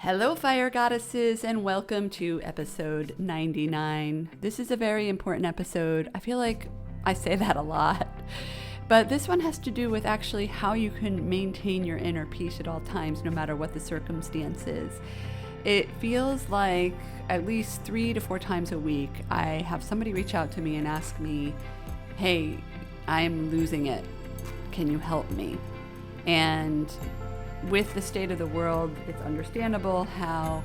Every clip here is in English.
Hello, fire goddesses, and welcome to episode 99. This is a very important episode. I feel like I say that a lot, but this one has to do with actually how you can maintain your inner peace at all times, no matter what the circumstances. It feels like at least 3 to 4 times a week, I have somebody reach out to me and ask me, hey, I'm losing it. Can you help me? And with the state of the world, it's understandable how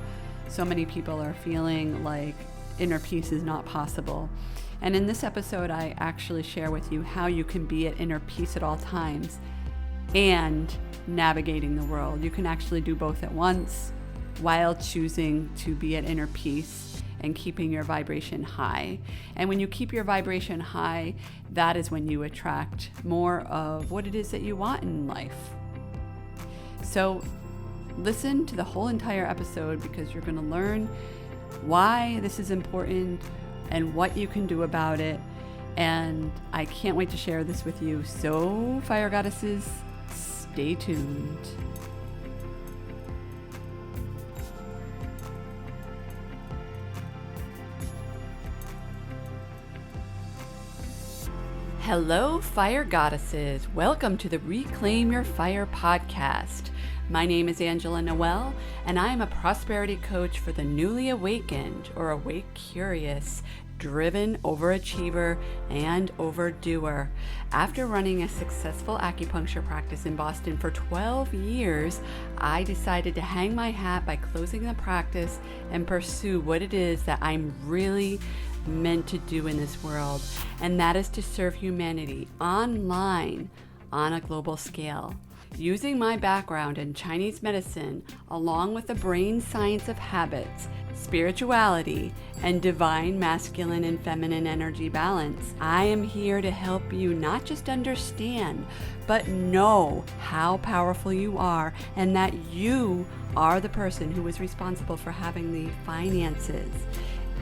so many people are feeling like inner peace is not possible. And in this episode, I actually share with you how you can be at inner peace at all times and navigating the world. You can actually do both at once while choosing to be at inner peace and keeping your vibration high. And when you keep your vibration high, that is when you attract more of what it is that you want in life. So listen to the whole entire episode because you're going to learn why this is important and what you can do about it. And I can't wait to share this with you. So, fire goddesses, stay tuned. Hello, fire goddesses. Welcome to the Reclaim Your Fire podcast. My name is Angela Noel, and I am a prosperity coach for the newly awakened or awake curious, driven overachiever, and overdoer. After running a successful acupuncture practice in Boston for 12 years, I decided to hang my hat by closing the practice and pursue what it is that I'm really meant to do in this world, and that is to serve humanity online on a global scale. Using my background in Chinese medicine, along with the brain science of habits, spirituality, and divine masculine and feminine energy balance, I am here to help you not just understand, but know how powerful you are and that you are the person who is responsible for having the finances,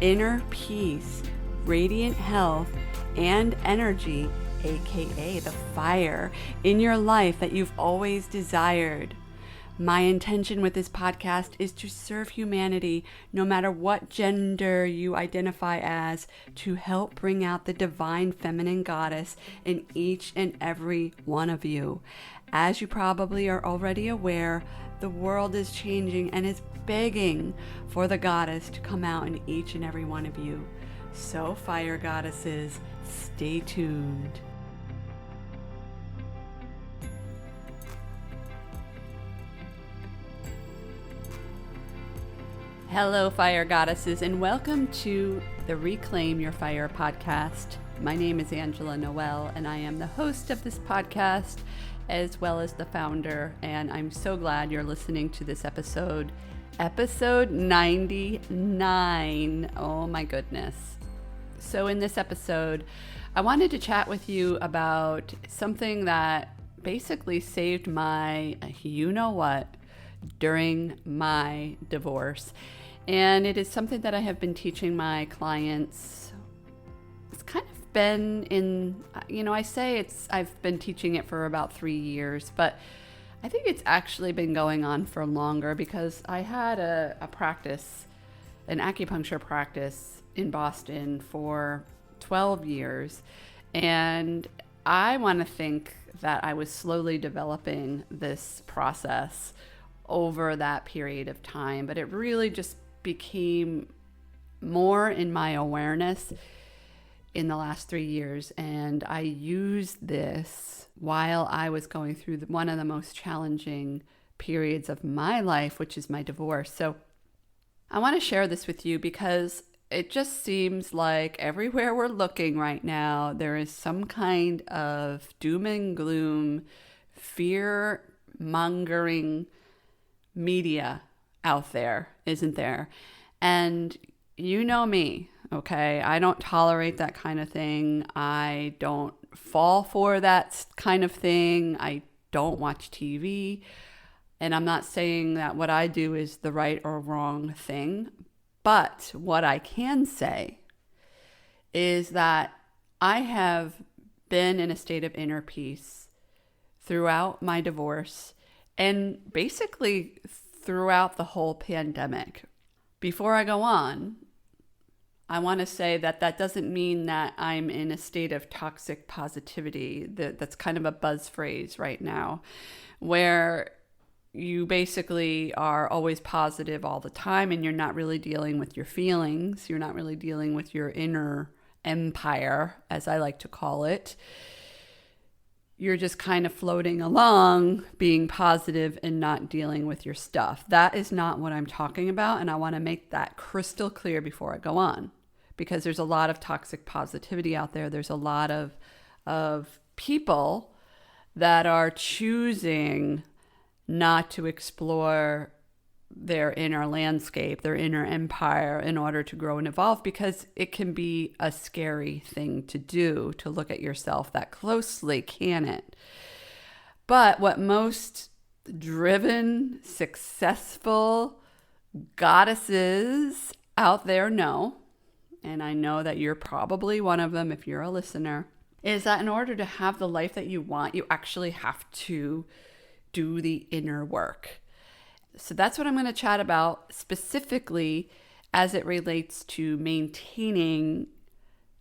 inner peace, radiant health, and energy, aka the fire, in your life that you've always desired. My intention with this podcast is to serve humanity, no matter what gender you identify as, to help bring out the divine feminine goddess in each and every one of you. As you probably are already aware, the world is changing and is begging for the goddess to come out in each and every one of you. So, fire goddesses, stay tuned. Hello, fire goddesses, and welcome to the Reclaim Your Fire podcast. My name is Angela Noel, and I am the host of this podcast, as well as the founder, and I'm so glad you're listening to this episode 99. Oh my goodness. So in this episode, I wanted to chat with you about something that basically saved my you-know-what during my divorce. And it is something that I have been teaching my clients. It's kind of been I've been teaching it for about 3 years, but I think it's actually been going on for longer because I had a practice, an acupuncture practice in Boston for 12 years. And I want to think that I was slowly developing this process over that period of time, but it really just became more in my awareness in the last 3 years. And I used this while I was going through one of the most challenging periods of my life, which is my divorce. So I want to share this with you because it just seems like everywhere we're looking right now, there is some kind of doom and gloom, fear mongering media out there, isn't there? And you know me, okay? I don't tolerate that kind of thing. I don't fall for that kind of thing. I don't watch TV. And I'm not saying that what I do is the right or wrong thing. But what I can say is that I have been in a state of inner peace throughout my divorce and basically throughout the whole pandemic. Before I go on, I want to say that that doesn't mean that I'm in a state of toxic positivity. That's kind of a buzz phrase right now, where you basically are always positive all the time and you're not really dealing with your feelings. You're not really dealing with your inner empire, as I like to call it. You're just kind of floating along, being positive and not dealing with your stuff. That is not what I'm talking about, and I want to make that crystal clear before I go on, because there's a lot of toxic positivity out there. There's a lot of people that are choosing not to explore their inner landscape, their inner empire, in order to grow and evolve, because it can be a scary thing to do, to look at yourself that closely, can it? But what most driven, successful goddesses out there know, and I know that you're probably one of them if you're a listener, is that in order to have the life that you want, you actually have to do the inner work. So that's what I'm going to chat about specifically as it relates to maintaining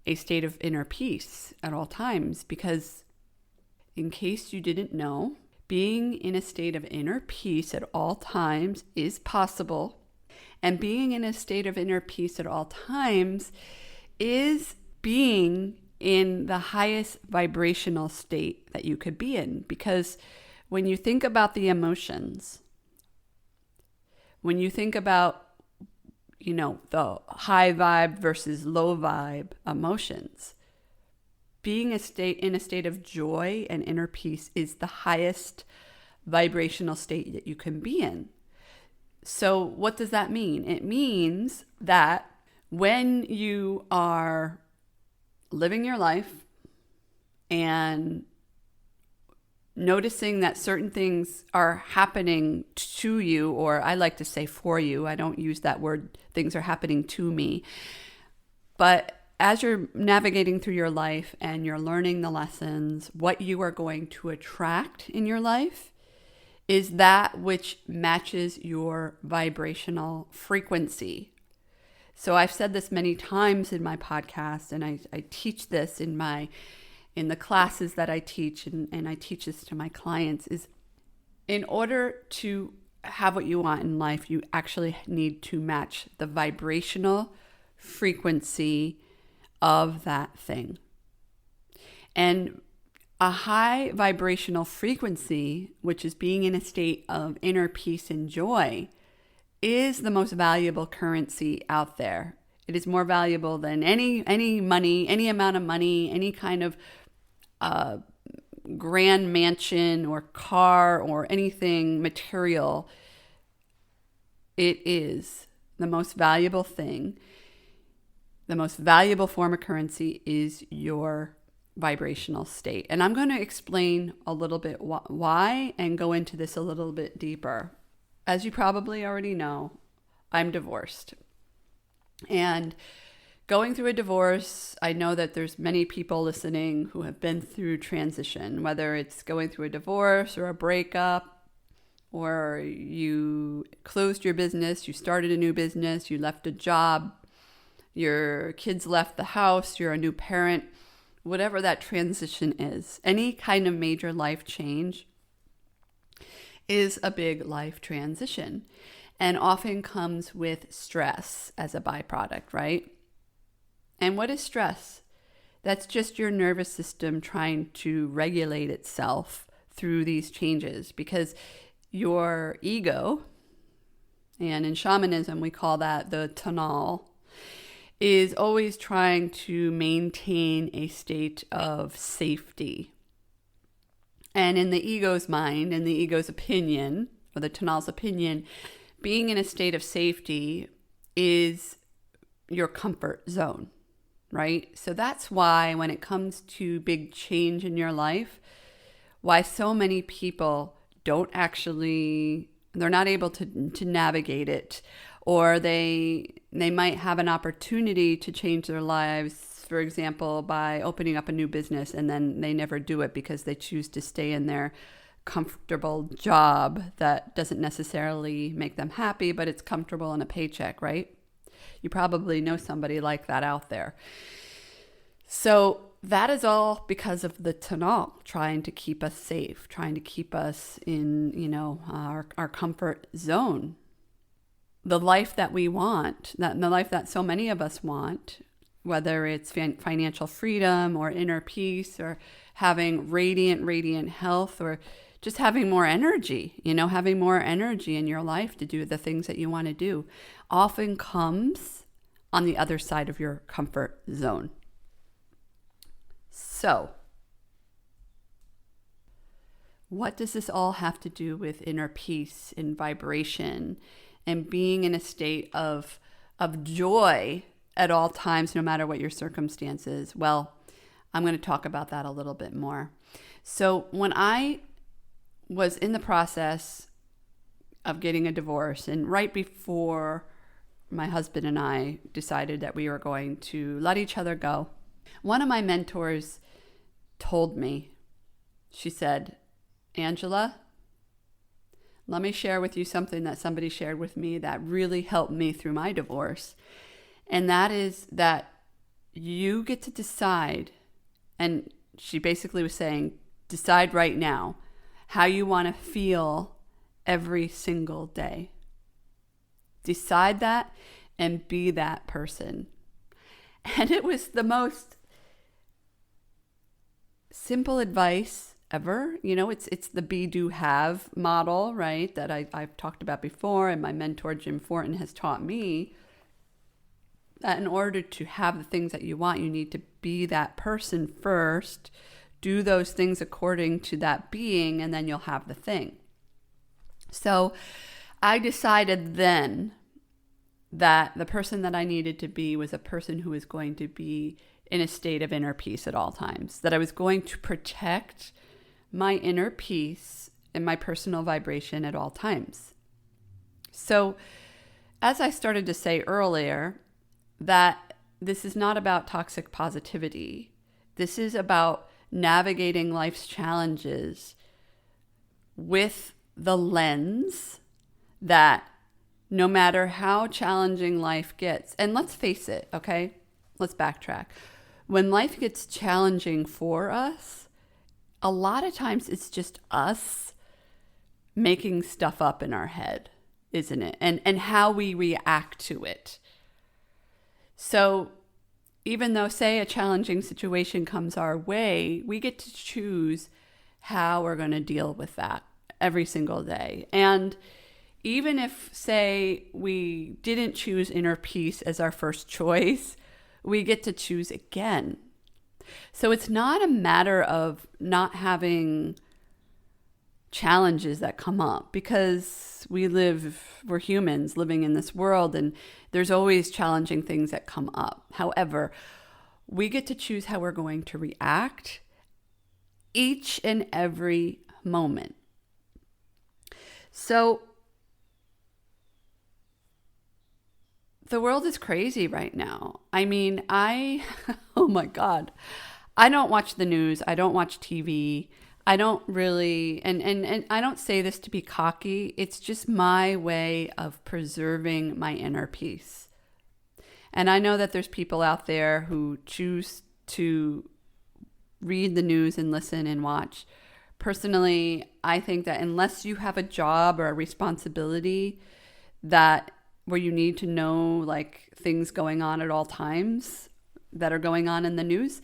a state of inner peace at all times. Because in case you didn't know, being in a state of inner peace at all times is possible. And being in a state of inner peace at all times is being in the highest vibrational state that you could be in. Because when you think about the emotions, when you think about, the high vibe versus low vibe emotions, being in a state of joy and inner peace is the highest vibrational state that you can be in. So what does that mean? It means that when you are living your life and noticing that certain things are happening to you, or I like to say for you. I don't use that word, things are happening to me. But as you're navigating through your life and you're learning the lessons, what you are going to attract in your life is that which matches your vibrational frequency. So I've said this many times in my podcast, and I teach this in the classes that I teach, and I teach this to my clients, is in order to have what you want in life, you actually need to match the vibrational frequency of that thing. And a high vibrational frequency, which is being in a state of inner peace and joy, is the most valuable currency out there. It is more valuable than any money, any amount of money, any kind of grand mansion or car or anything material. It is the most valuable thing. The most valuable form of currency is your vibrational state. And I'm going to explain a little bit why and go into this a little bit deeper. As you probably already know, I'm divorced. And going through a divorce, I know that there's many people listening who have been through transition, whether it's going through a divorce or a breakup, or you closed your business, you started a new business, you left a job, your kids left the house, you're a new parent, whatever that transition is. Any kind of major life change is a big life transition and often comes with stress as a byproduct, right? And what is stress? That's just your nervous system trying to regulate itself through these changes, because your ego, and in shamanism we call that the tonal, is always trying to maintain a state of safety. And in the ego's mind, in the ego's opinion, or the tonal's opinion, being in a state of safety is your comfort zone, right? So that's why when it comes to big change in your life, why so many people they're not able to navigate it, or they might have an opportunity to change their lives, for example, by opening up a new business, and then they never do it because they choose to stay in their comfortable job that doesn't necessarily make them happy, but it's comfortable in a paycheck, right? You probably know somebody like that out there. So that is all because of the Tanakh trying to keep us safe, trying to keep us in, our comfort zone. The life that we want, the life that so many of us want, whether it's financial freedom or inner peace or having radiant health or just having more energy, having more energy in your life to do the things that you want to do, often comes on the other side of your comfort zone. So, what does this all have to do with inner peace and vibration and being in a state of joy at all times, no matter what your circumstances? Well, I'm going to talk about that a little bit more. So when I was in the process of getting a divorce, and right before my husband and I decided that we were going to let each other go, one of my mentors told me, she said, "Angela, let me share with you something that somebody shared with me that really helped me through my divorce. And that is that you get to decide," and she basically was saying, decide right now how you want to feel every single day. Decide that and be that person. And it was the most simple advice ever. It's the be, do, have model, right? That I've talked about before, and my mentor Jim Fortin has taught me that in order to have the things that you want, you need to be that person first, do those things according to that being, and then you'll have the thing. So I decided then that the person that I needed to be was a person who was going to be in a state of inner peace at all times, that I was going to protect my inner peace and my personal vibration at all times. So as I started to say earlier, that this is not about toxic positivity. This is about navigating life's challenges with the lens that no matter how challenging life gets, and let's face it, okay? Let's backtrack. When life gets challenging for us, a lot of times it's just us making stuff up in our head, isn't it? And how we react to it. So even though, say, a challenging situation comes our way, we get to choose how we're going to deal with that every single day. And even if, say, we didn't choose inner peace as our first choice, we get to choose again. So it's not a matter of not having challenges that come up, because we're humans living in this world, and there's always challenging things that come up. However, we get to choose how we're going to react each and every moment. So the world is crazy right now. I mean, oh my God, I don't watch the news. I don't watch TV. I don't really, and I don't say this to be cocky. It's just my way of preserving my inner peace. And I know that there's people out there who choose to read the news and listen and watch. Personally, I think that unless you have a job or a responsibility where you need to know like things going on at all times that are going on in the news,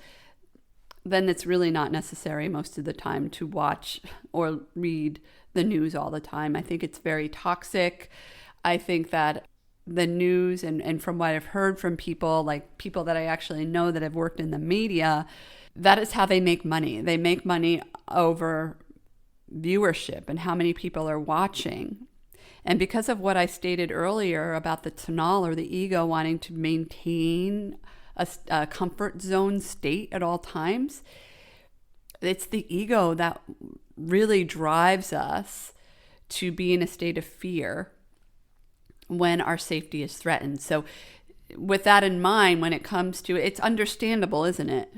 then it's really not necessary most of the time to watch or read the news all the time. I think it's very toxic. I think that the news, and from what I've heard from people, like people that I actually know that have worked in the media, that is how they make money. They make money over viewership and how many people are watching. And because of what I stated earlier about the Tanal, or the ego, wanting to maintain a comfort zone state at all times, it's the ego that really drives us to be in a state of fear when our safety is threatened. So with that in mind, when it comes to, it's understandable, isn't it,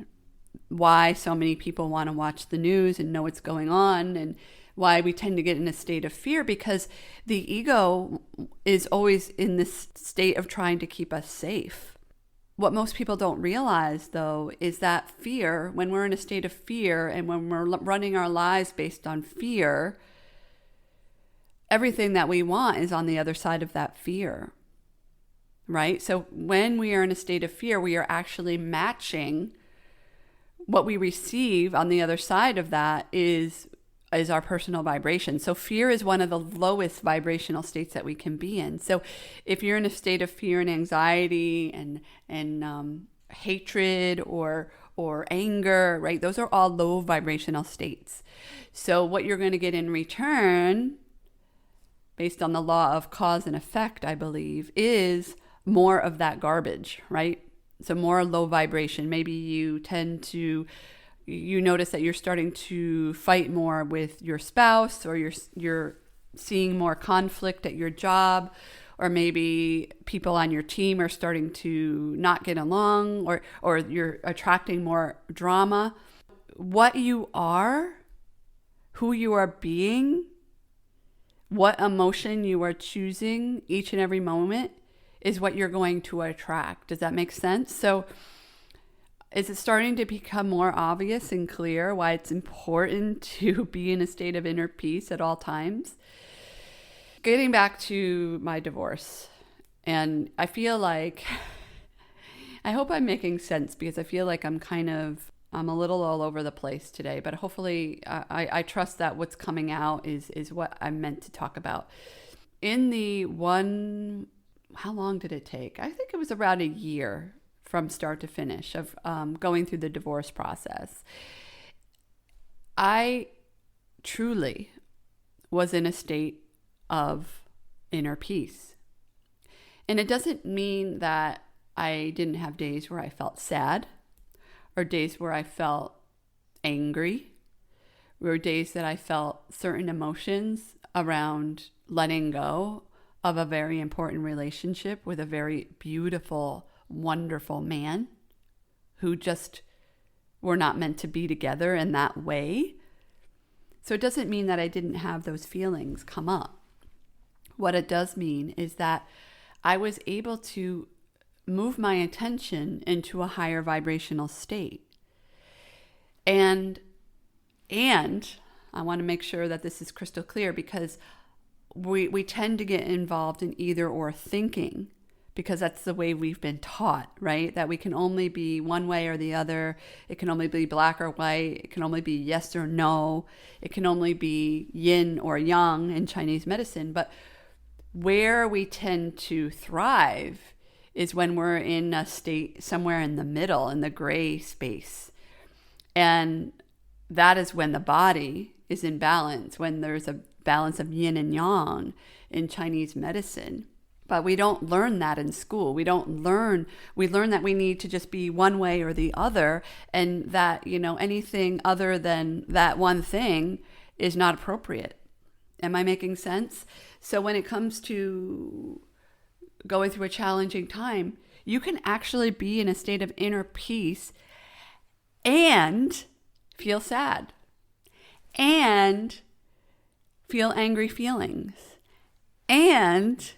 why so many people want to watch the news and know what's going on, and why we tend to get in a state of fear, because the ego is always in this state of trying to keep us safe. What most people don't realize, though, is that fear, when we're in a state of fear and when we're running our lives based on fear, everything that we want is on the other side of that fear, right? So when we are in a state of fear, we are actually matching what we receive on the other side of that is our personal vibration. So fear is one of the lowest vibrational states that we can be in. So if you're in a state of fear and anxiety and hatred or anger, right? Those are all low vibrational states. So what you're going to get in return, based on the law of cause and effect, I believe, is more of that garbage, right? So more low vibration. Maybe you notice that you're starting to fight more with your spouse, or you're seeing more conflict at your job, or maybe people on your team are starting to not get along, or you're attracting more drama. What you are, who you are being, what emotion you are choosing each and every moment is what you're going to attract. Does that make sense? So is it starting to become more obvious and clear why it's important to be in a state of inner peace at all times? Getting back to my divorce, and I feel like, I hope I'm making sense, because I feel like I'm a little all over the place today, but hopefully I trust that what's coming out is what I'm meant to talk about. How long did it take? I think it was around a year from start to finish of going through the divorce process. I truly was in a state of inner peace. And it doesn't mean that I didn't have days where I felt sad, or days where I felt angry, or days that I felt certain emotions around letting go of a very important relationship with a very beautiful, wonderful man who just were not meant to be together in that way. So it doesn't mean that I didn't have those feelings come up. What it does mean is that I was able to move my attention into a higher vibrational state. And I want to make sure that this is crystal clear, because we tend to get involved in either or thinking, because that's the way we've been taught, right? That we can only be one way or the other. It can only be black or white. It can only be yes or no. It can only be yin or yang in Chinese medicine. But where we tend to thrive is when we're in a state somewhere in the middle, in the gray space. And that is when the body is in balance, when there's a balance of yin and yang in Chinese medicine. But we don't learn that in school. We learn that we need to just be one way or the other, and that, anything other than that one thing is not appropriate. Am I making sense? So when it comes to going through a challenging time, you can actually be in a state of inner peace and feel sad and feel angry feelings and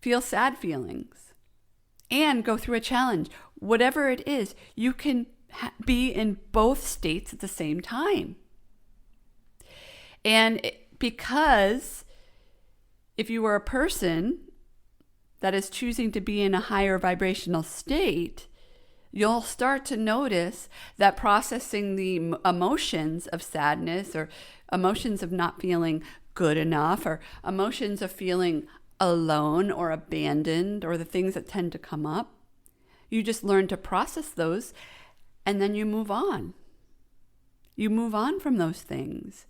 feel sad feelings and go through a challenge. Whatever it is, you can be in both states at the same time. And because if you are a person that is choosing to be in a higher vibrational state, you'll start to notice that processing the emotions of sadness, or emotions of not feeling good enough, or emotions of feeling alone or abandoned, or the things that tend to come up, you just learn to process those, and then you move on. You move on from those things.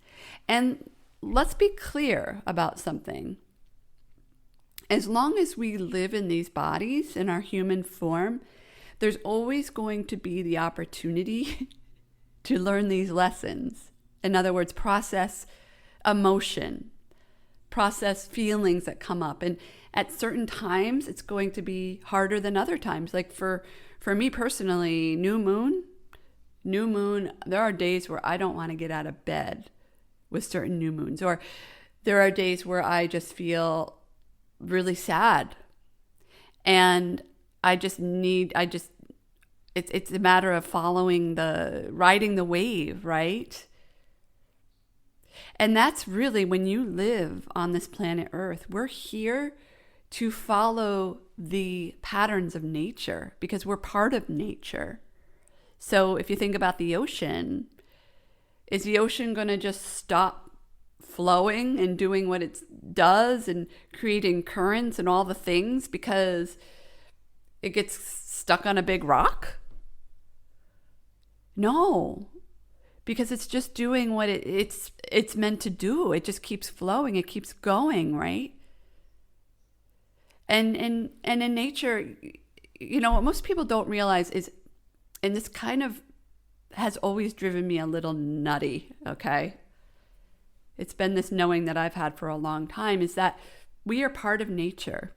And let's be clear about something. As long as we live in these bodies, in our human form, there's always going to be the opportunity to learn these lessons. In other words, process emotion, process feelings that come up. And at certain times, it's going to be harder than other times. Like for me personally, new moon, there are days where I don't want to get out of bed. with certain new moons. Or there are days where I just feel really sad. And it's a matter of riding the wave, right? And that's really, when you live on this planet Earth, we're here to follow the patterns of nature because we're part of nature. So if you think about the ocean, is the ocean going to just stop flowing and doing what it does and creating currents and all the things because it gets stuck on a big rock? No, because it's just doing what it's meant to do. It just keeps flowing. It keeps going, right? And in nature, what most people don't realize is, and this kind of has always driven me a little nutty, okay? It's been this knowing that I've had for a long time, is that we are part of nature.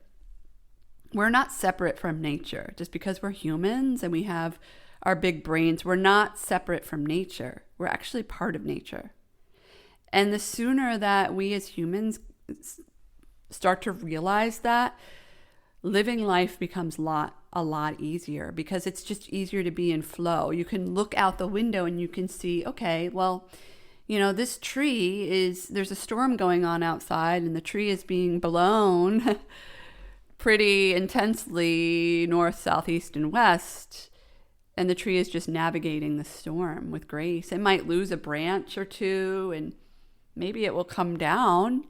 We're not separate from nature. Just because we're humans and we have our big brains, we're not separate from nature. We're actually part of nature. And the sooner that we as humans start to realize that, living life becomes a lot easier because it's just easier to be in flow. You can look out the window and you can see, okay, well, this tree there's a storm going on outside and the tree is being blown pretty intensely north, south, east, and west. And the tree is just navigating the storm with grace. It might lose a branch or two and maybe it will come down.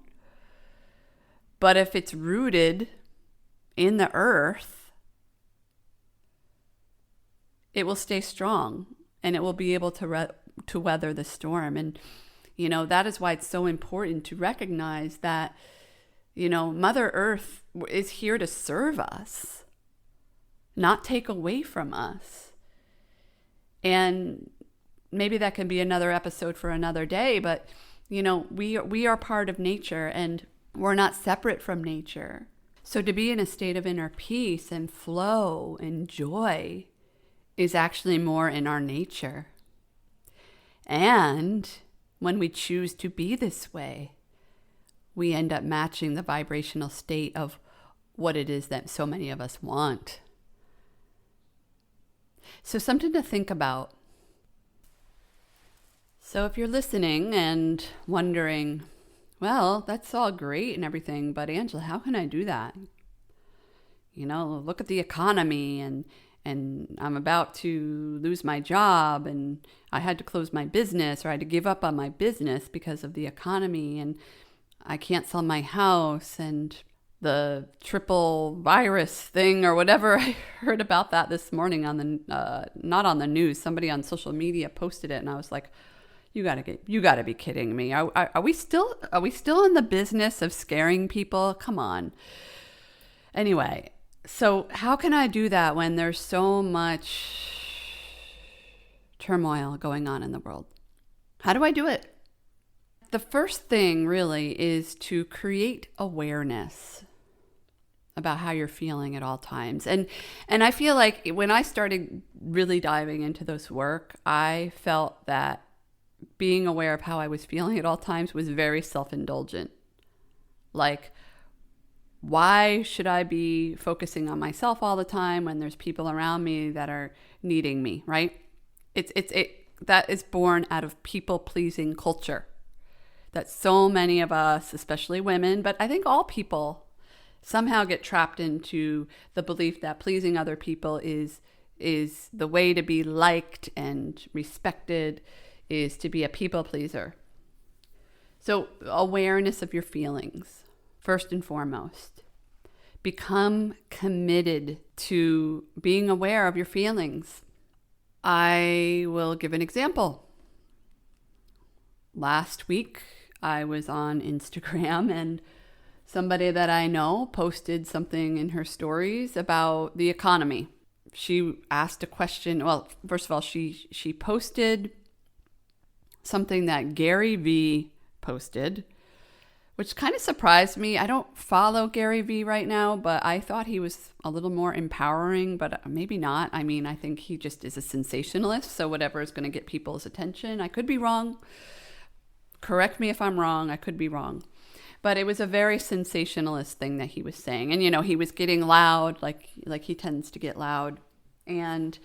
But if it's rooted in the earth, it will stay strong and it will be able to weather the storm. And, that is why it's so important to recognize that, Mother Earth is here to serve us, not take away from us. And maybe that can be another episode for another day, but, we are part of nature and we're not separate from nature. So to be in a state of inner peace and flow and joy is actually more in our nature. And when we choose to be this way, we end up matching the vibrational state of what it is that so many of us want. So something to think about. So if you're listening and wondering, well, that's all great and everything, but Angela, how can I do that? Look at the economy and I'm about to lose my job and I had to close my business or I had to give up on my business because of the economy and I can't sell my house and the triple virus thing or whatever. I heard about that this morning on not on the news. Somebody on social media posted it and I was like, you gotta be kidding me. Are we still in the business of scaring people? Come on. Anyway, so how can I do that when there's so much turmoil going on in the world? How do I do it? The first thing really is to create awareness about how you're feeling at all times. And I feel like when I started really diving into this work, I felt that being aware of how I was feeling at all times was very self-indulgent. Like, why should I be focusing on myself all the time when there's people around me that are needing me, right? That is born out of people-pleasing culture. That so many of us, especially women, but I think all people, somehow get trapped into the belief that pleasing other people is the way to be liked and respected, is to be a people pleaser. So awareness of your feelings, first and foremost. Become committed to being aware of your feelings. I will give an example. Last week, I was on Instagram and somebody that I know posted something in her stories about the economy. She asked a question. Well, first of all, she posted something that Gary Vee posted, which kind of surprised me. I don't follow Gary Vee right now, but I thought he was a little more empowering, but maybe not. I mean, I think he just is a sensationalist, so whatever is going to get people's attention. I could be wrong. correct me if I'm wrong. I could be wrong. But it was a very sensationalist thing that he was saying. And, he was getting loud, like he tends to get loud. And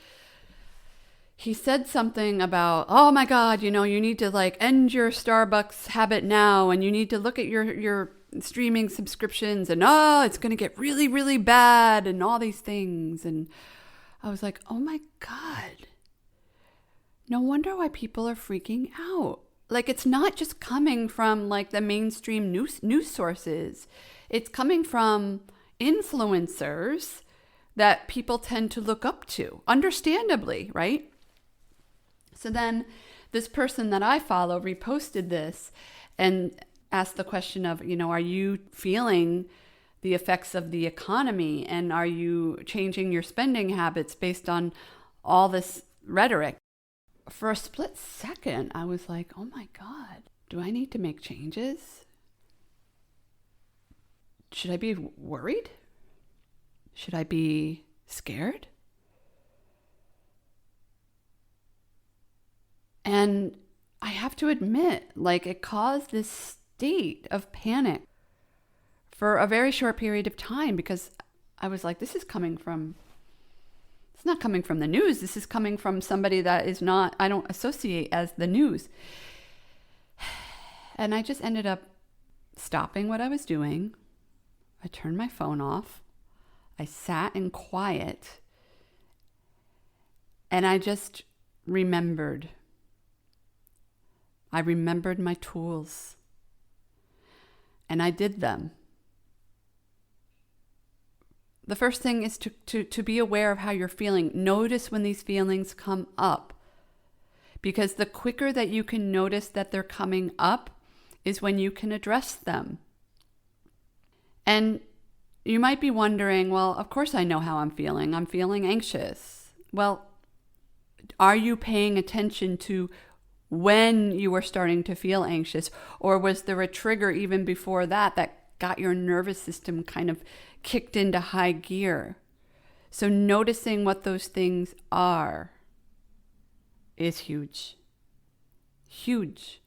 he said something about, oh my God, you need to end your Starbucks habit now. And you need to look at your streaming subscriptions. And, it's going to get really, really bad and all these things. And I was like, oh my God. No wonder why people are freaking out. It's not just coming from the mainstream news sources. It's coming from influencers that people tend to look up to, understandably, right? So then this person that I follow reposted this and asked the question of, are you feeling the effects of the economy? And are you changing your spending habits based on all this rhetoric? For a split second, I was like, oh my God, do I need to make changes? Should I be worried? Should I be scared? And I have to admit, it caused this state of panic for a very short period of time, because I was like, it's not coming from the news. This is coming from somebody that I don't associate as the news. And I just ended up stopping what I was doing. I turned my phone off. I sat in quiet. And I just remembered. I remembered my tools. And I did them. The first thing is to be aware of how you're feeling. Notice when these feelings come up. Because the quicker that you can notice that they're coming up is when you can address them. And you might be wondering, well, of course I know how I'm feeling. I'm feeling anxious. Well, are you paying attention to when you were starting to feel anxious? Or was there a trigger even before that got your nervous system kind of kicked into high gear? So noticing what those things are is huge. Huge.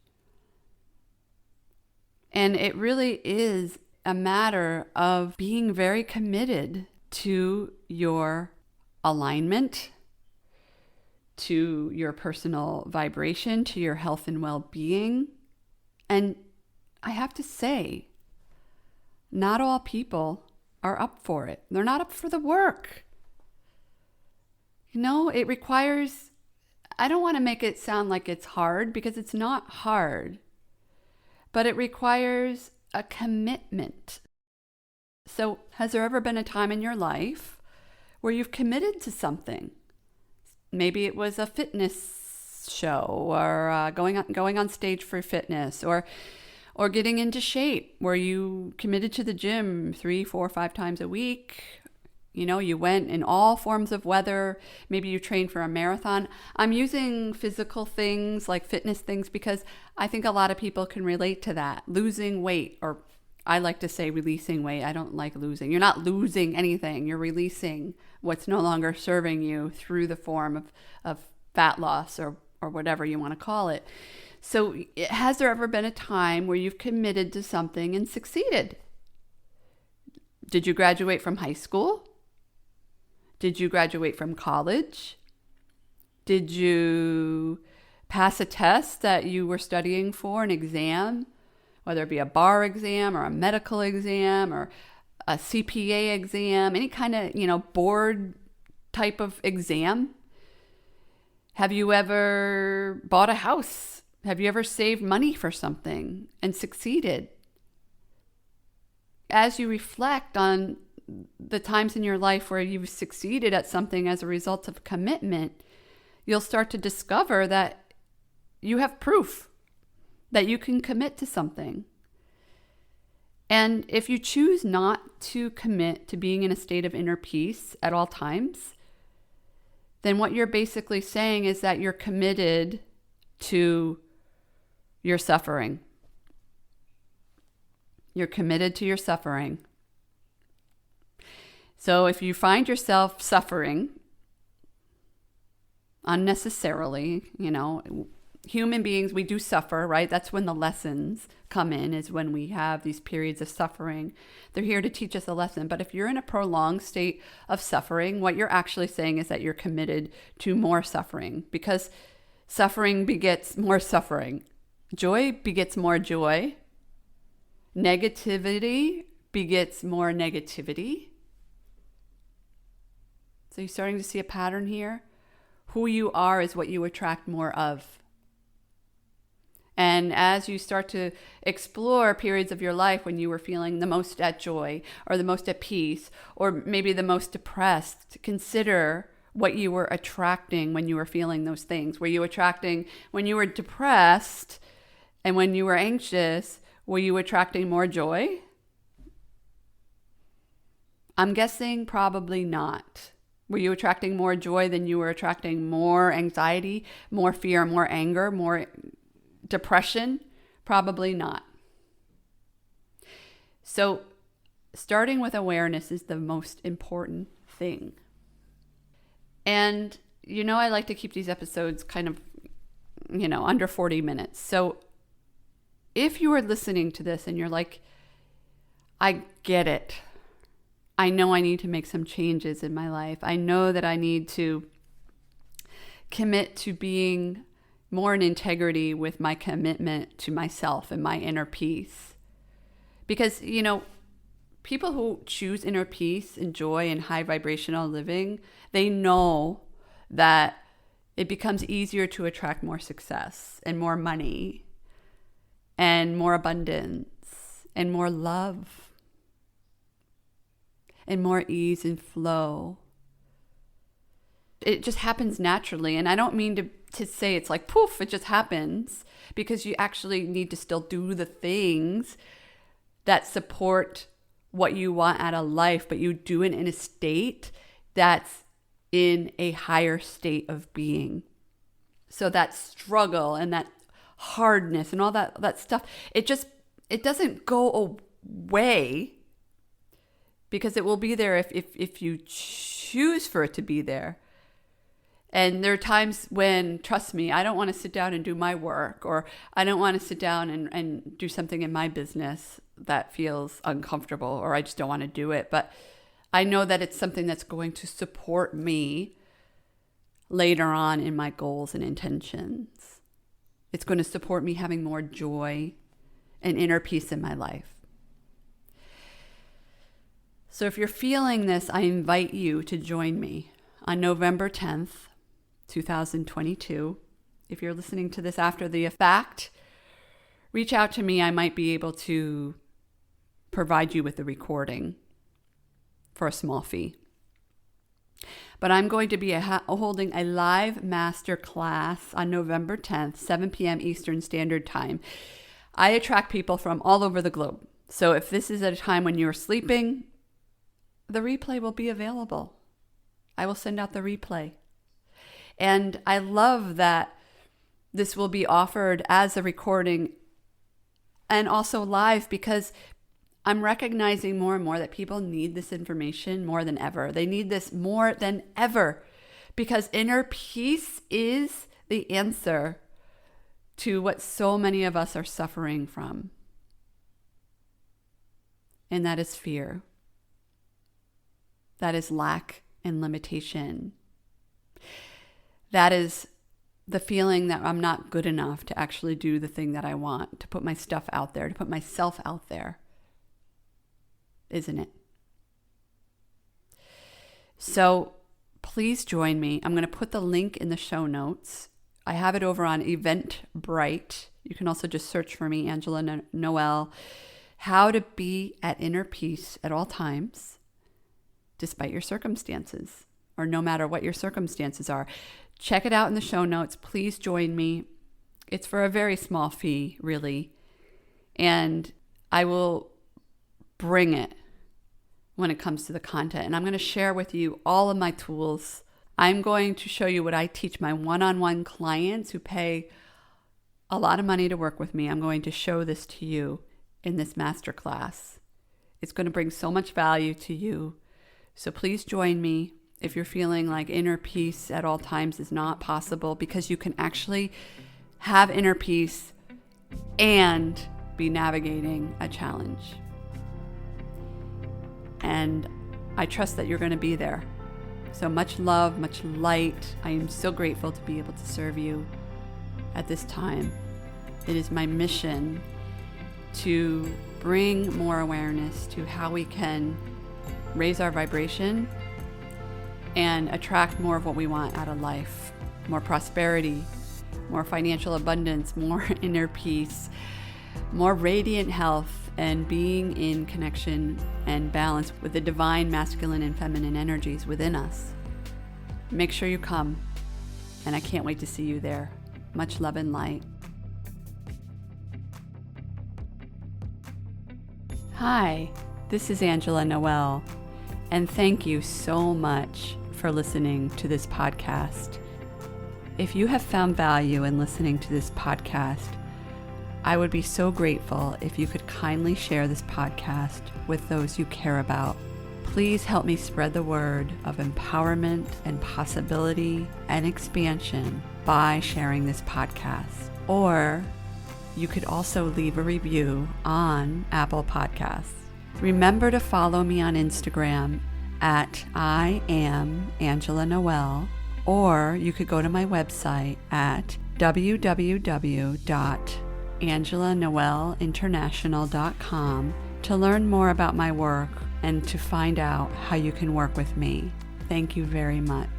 And it really is a matter of being very committed to your alignment, to your personal vibration, to your health and well-being. And I have to say, not all people are up for it. They're not up for the work. It requires, I don't want to make it sound like it's hard, because it's not hard, but it requires a commitment. So has there ever been a time in your life where you've committed to something? Maybe it was a fitness show, or going on stage for fitness, or getting into shape, where you committed to the gym 3, 4, 5 times a week. You went in all forms of weather. Maybe you trained for a marathon. I'm using physical things like fitness things because I think a lot of people can relate to that. Losing weight, or I like to say releasing weight. I don't like losing. You're not losing anything. You're releasing what's no longer serving you through the form of fat loss or whatever you want to call it. So has there ever been a time where you've committed to something and succeeded? Did you graduate from high school? Did you graduate from college? Did you pass a test that you were studying for, an exam, whether it be a bar exam or a medical exam or a CPA exam, any kind of, board type of exam? Have you ever bought a house? Have you ever saved money for something and succeeded? As you reflect on the times in your life where you've succeeded at something as a result of commitment, you'll start to discover that you have proof that you can commit to something. And if you choose not to commit to being in a state of inner peace at all times, then what you're basically saying is that you're committed to your suffering. You're committed to your suffering. So if you find yourself suffering unnecessarily, human beings, we do suffer, right? That's when the lessons come in, is when we have these periods of suffering. They're here to teach us a lesson. But if you're in a prolonged state of suffering, what you're actually saying is that you're committed to more suffering, because suffering begets more suffering. Joy begets more joy. Negativity begets more negativity. So you're starting to see a pattern here. Who you are is what you attract more of. And as you start to explore periods of your life when you were feeling the most at joy, or the most at peace, or maybe the most depressed, consider what you were attracting when you were feeling those things. Were you attracting, when you were depressed and when you were anxious, were you attracting more joy? I'm guessing probably not. Were you attracting more joy than you were attracting more anxiety, more fear, more anger, more depression? Probably not. So starting with awareness is the most important thing. And, I like to keep these episodes kind of, under 40 minutes. So if you are listening to this and you're like, I get it. I know I need to make some changes in my life. I know that I need to commit to being more in integrity with my commitment to myself and my inner peace. Because, people who choose inner peace and joy and high vibrational living, they know that it becomes easier to attract more success and more money and more abundance and more love and more ease and flow. It just happens naturally. And I don't mean to say it's like poof, it just happens, because you actually need to still do the things that support what you want out of life, but you do it in a state that's in a higher state of being. So that struggle and that hardness and all that stuff, it doesn't go away, because it will be there if you choose for it to be there. And there are times when, trust me, I don't want to sit down and do my work, or I don't want to sit down and do something in my business that feels uncomfortable, or I just don't want to do it. But I know that it's something that's going to support me later on in my goals and intentions. It's going to support me having more joy and inner peace in my life. So if you're feeling this, I invite you to join me on November 10th, 2022. If you're listening to this after the fact, reach out to me. I might be able to provide you with the recording for a small fee. But I'm going to be holding a live master class on November 10th, 7 p.m. Eastern Standard Time. I attract people from all over the globe. So if this is at a time when you're sleeping, the replay will be available. I will send out the replay. And I love that this will be offered as a recording and also live, because I'm recognizing more and more that people need this information more than ever. They need this more than ever, because inner peace is the answer to what so many of us are suffering from. And that is fear. That is lack and limitation. That is the feeling that I'm not good enough to actually do the thing that I want, to put my stuff out there, to put myself out there. Isn't it? So please join me. I'm going to put the link in the show notes. I have it over on Eventbrite. You can also just search for me, Angela Noel. How to be at inner peace at all times, despite your circumstances, or no matter what your circumstances are. Check it out in the show notes. Please join me. It's for a very small fee, really. And I will bring it when it comes to the content. And I'm going to share with you all of my tools. I'm going to show you what I teach my one-on-one clients who pay a lot of money to work with me. I'm going to show this to you in this masterclass. It's going to bring so much value to you. So please join me if you're feeling like inner peace at all times is not possible, because you can actually have inner peace, and be navigating a challenge. And I trust that you're going to be there. So much love, much light. I am so grateful to be able to serve you at this time. It is my mission to bring more awareness to how we can raise our vibration and attract more of what we want out of life. More prosperity, more financial abundance, more inner peace, more radiant health, and being in connection and balance with the divine masculine and feminine energies within us. Make sure you come, and I can't wait to see you there. Much love and light. Hi, this is Angela Noel, and thank you so much for listening to this podcast. If you have found value in listening to this podcast, I would be so grateful if you could kindly share this podcast with those you care about. Please help me spread the word of empowerment and possibility and expansion by sharing this podcast. Or you could also leave a review on Apple Podcasts. Remember to follow me on Instagram at I am Angela Noel, or you could go to my website at www.angelanoelinternational.com to learn more about my work and to find out how you can work with me. Thank you very much.